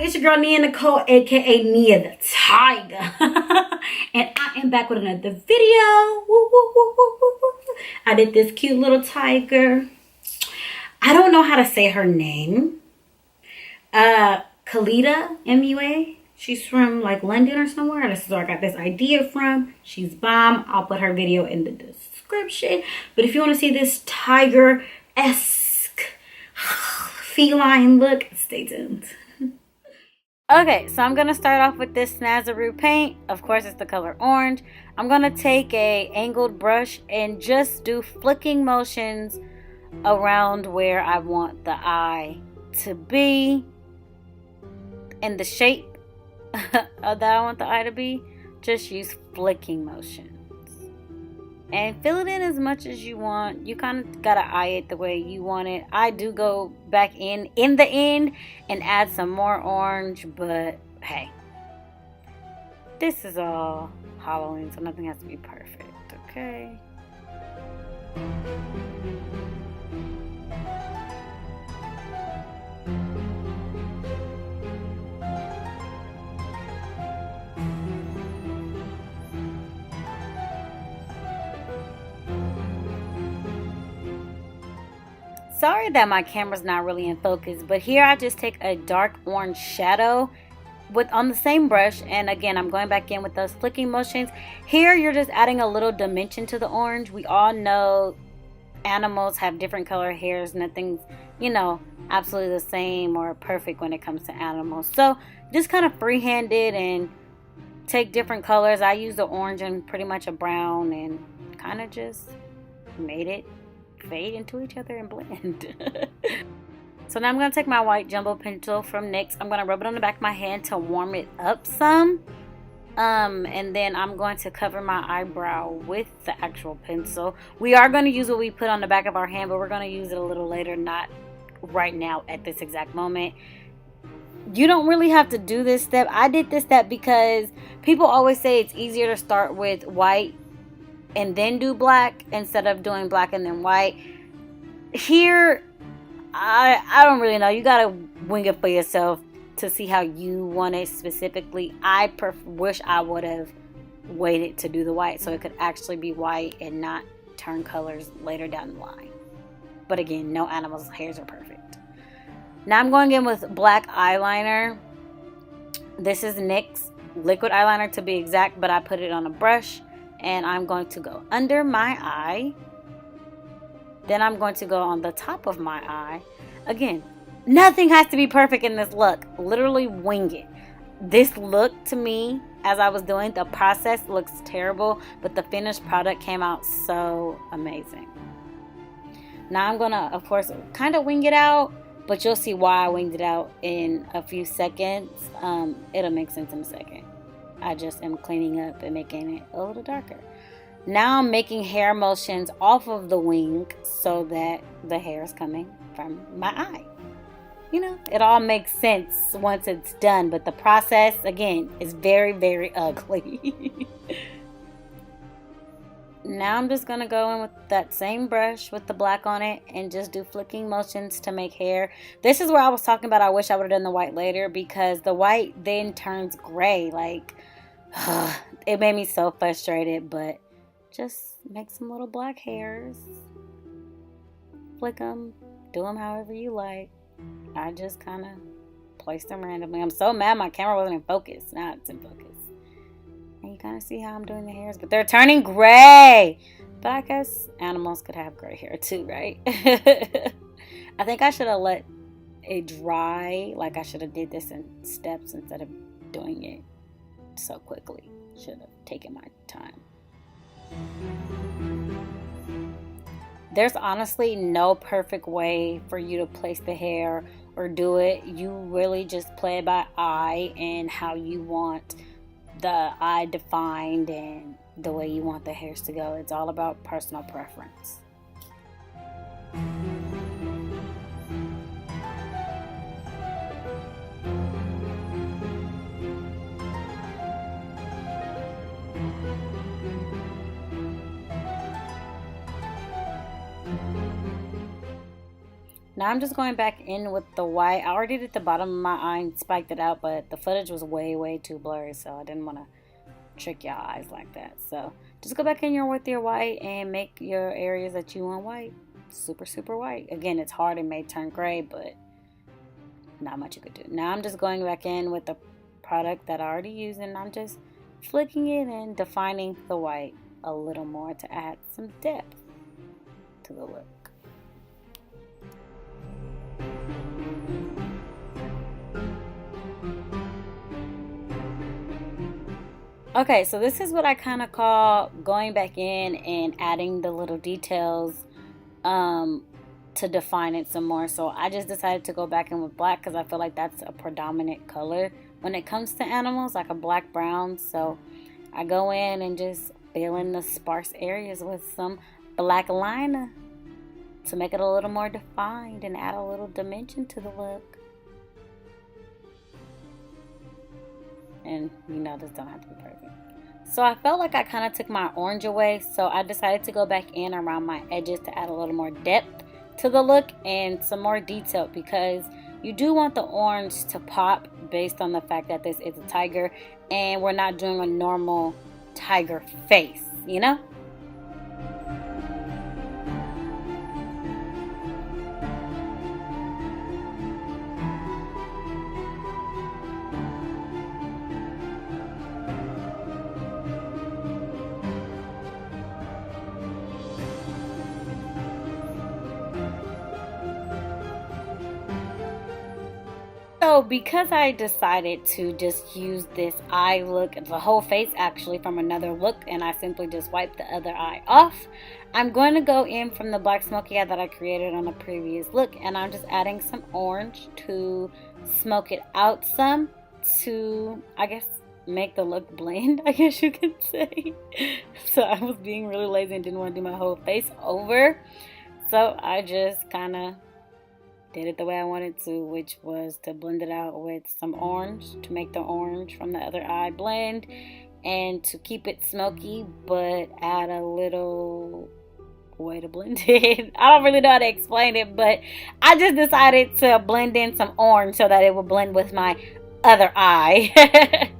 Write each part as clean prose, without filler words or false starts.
It's your girl NeyahNecole, aka Nia the Tiger. And I am back with another video. Woo, woo, woo, woo, woo, woo. I did this cute little tiger. I don't know how to say her name. Khalida, MUA. She's from like London or somewhere. This is where I got this idea from. She's bomb. I'll put her video in the description. But if you want to see this tiger-esque feline look, stay tuned. Okay, so I'm gonna start off with this Snazaroo paint. Of course, it's the color orange. I'm gonna take a angled brush and just do flicking motions around where I want the eye to be and the shape that I want the eye to be. Just use flicking motions and fill it in as much as you want. You kind of gotta eye it the way you want it. I do go back in the end and add some more orange, but hey, this is all Halloween, so nothing has to be perfect, okay? Sorry that my camera's not really in focus, but here I just take a dark orange shadow on the same brush, and again I'm going back in with those flicking motions. Here you're just adding a little dimension to the orange. We all know animals have different color hairs. Nothing's, absolutely the same or perfect when it comes to animals. So just kind of freehand it and take different colors. I used the orange and pretty much a brown and kind of just made it fade into each other and blend. So now I'm going to take my white jumbo pencil from NYX. I'm going to rub it on the back of my hand to warm it up some. And then I'm going to cover my eyebrow with the actual pencil. We are going to use what we put on the back of our hand, but we're going to use it a little later, not right now at this exact moment. You don't really have to do this step. I did this step because people always say it's easier to start with white and then do black instead of doing black and then white. Here, I don't really know. You gotta wing it for yourself to see how you want it specifically. I wish I would have waited to do the white so it could actually be white and not turn colors later down the line. But again, no animals' hairs are perfect. Now I'm going in with black eyeliner. This is NYX liquid eyeliner to be exact, but I put it on a brush. And I'm going to go under my eye. Then I'm going to go on the top of my eye. Again, nothing has to be perfect in this look. Literally wing it. This look to me, as I was doing, the process looks terrible, but the finished product came out so amazing. Now I'm going to, of course, kind of wing it out, but you'll see why I winged it out in a few seconds. It'll make sense in a second. I just am cleaning up and making it a little darker. Now I'm making hair motions off of the wing so that the hair is coming from my eye. It all makes sense once it's done, but the process, again, is very, very ugly. Now I'm just going to go in with that same brush with the black on it and just do flicking motions to make hair. This is where I was talking about I wish I would have done the white later, because the white then turns gray. Like, it made me so frustrated, but just make some little black hairs. Flick them. Do them however you like. I just kind of place them randomly. I'm so mad my camera wasn't in focus. Now it's in focus. And you kind of see how I'm doing the hairs, but they're turning gray. But I guess animals could have gray hair too, right? I think I should have let it dry. Like I should have did this in steps instead of doing it so quickly. Should have taken my time. There's honestly no perfect way for you to place the hair or do it. You really just play it by eye and how you want the eye defined and the way you want the hairs to go. It's all about personal preference. Now I'm just going back in with the white. I already did the bottom of my eye and spiked it out, but the footage was way too blurry, so I didn't want to trick y'all eyes like that. So just go back in here with your white and make your areas that you want white super white. Again, it's hard, it may turn gray, but not much you could do. Now I'm just going back in with the product that I already used, and I'm just flicking it and defining the white a little more to add some depth to the look. Okay, so this is what I kind of call going back in and adding the little details to define it some more. So I just decided to go back in with black because I feel like that's a predominant color when it comes to animals, like a black brown. So I go in and just fill in the sparse areas with some black liner to make it a little more defined and add a little dimension to the look. And you know, this don't have to be perfect. So I felt like I kind of took my orange away, so I decided to go back in around my edges to add a little more depth to the look and some more detail, because you do want the orange to pop based on the fact that this is a tiger and we're not doing a normal tiger face, you know? So because I decided to just use this eye look, the whole face actually, from another look, and I simply just wiped the other eye off, I'm going to go in from the black smoky eye that I created on a previous look, and I'm just adding some orange to smoke it out some to, I guess, make the look blend, I guess you could say. So I was being really lazy and didn't want to do my whole face over, so I just kind of did it the way I wanted to, which was to blend it out with some orange to make the orange from the other eye blend, and to keep it smoky but add a little way to blend it. I don't really know how to explain it, but I just decided to blend in some orange so that it would blend with my other eye.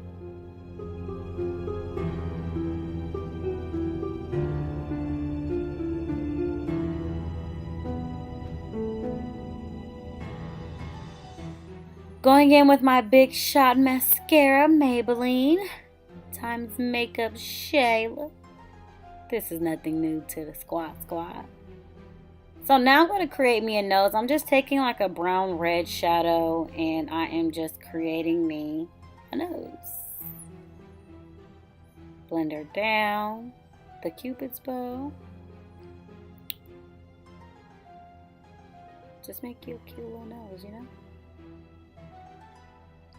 Going in with my Big Shot Mascara, Maybelline times Makeup Shayla. This is nothing new to the squad. So now I'm going to create me a nose. I'm just taking like a brown red shadow and I am just creating me a nose. Blend her down, the Cupid's bow. Just make you a cute little nose, you know?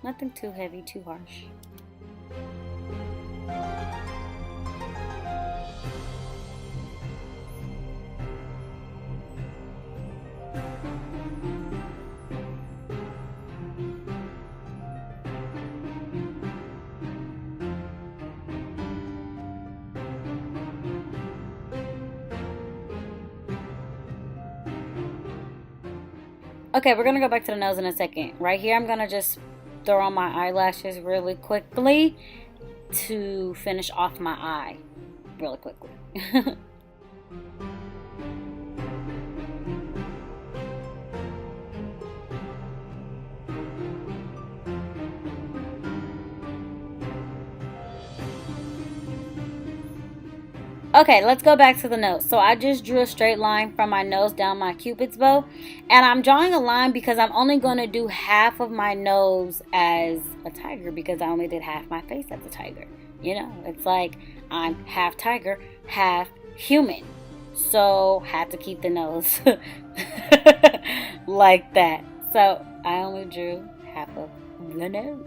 Nothing too heavy, too harsh. Okay, we're going to go back to the nose in a second. Right here, I'm going to just throw on my eyelashes really quickly to finish off my eye really quickly. Okay, let's go back to the nose. So I just drew a straight line from my nose down my Cupid's bow. And I'm drawing a line because I'm only going to do half of my nose as a tiger, because I only did half my face as a tiger. You know, it's like I'm half tiger, half human. So had to keep the nose like that. So I only drew half of the nose.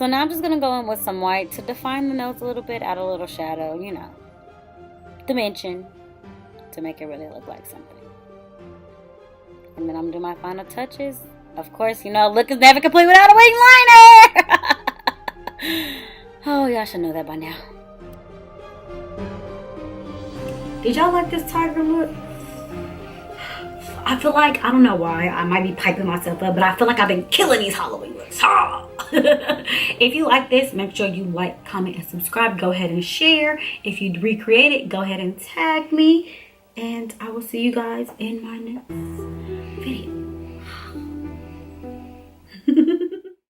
So now I'm just going to go in with some white to define the nose a little bit, add a little shadow, you know, dimension, to make it really look like something. And then I'm going to do my final touches. Of course, you know, look is never complete without a wing liner. Oh, y'all should know that by now. Did y'all like this tiger look? I feel like, I don't know why, I might be piping myself up, but I feel like I've been killing these Halloween looks. If you like this, make sure you like, comment, and subscribe. Go ahead and share. If you recreate it, go ahead and tag me. And I will see you guys in my next video.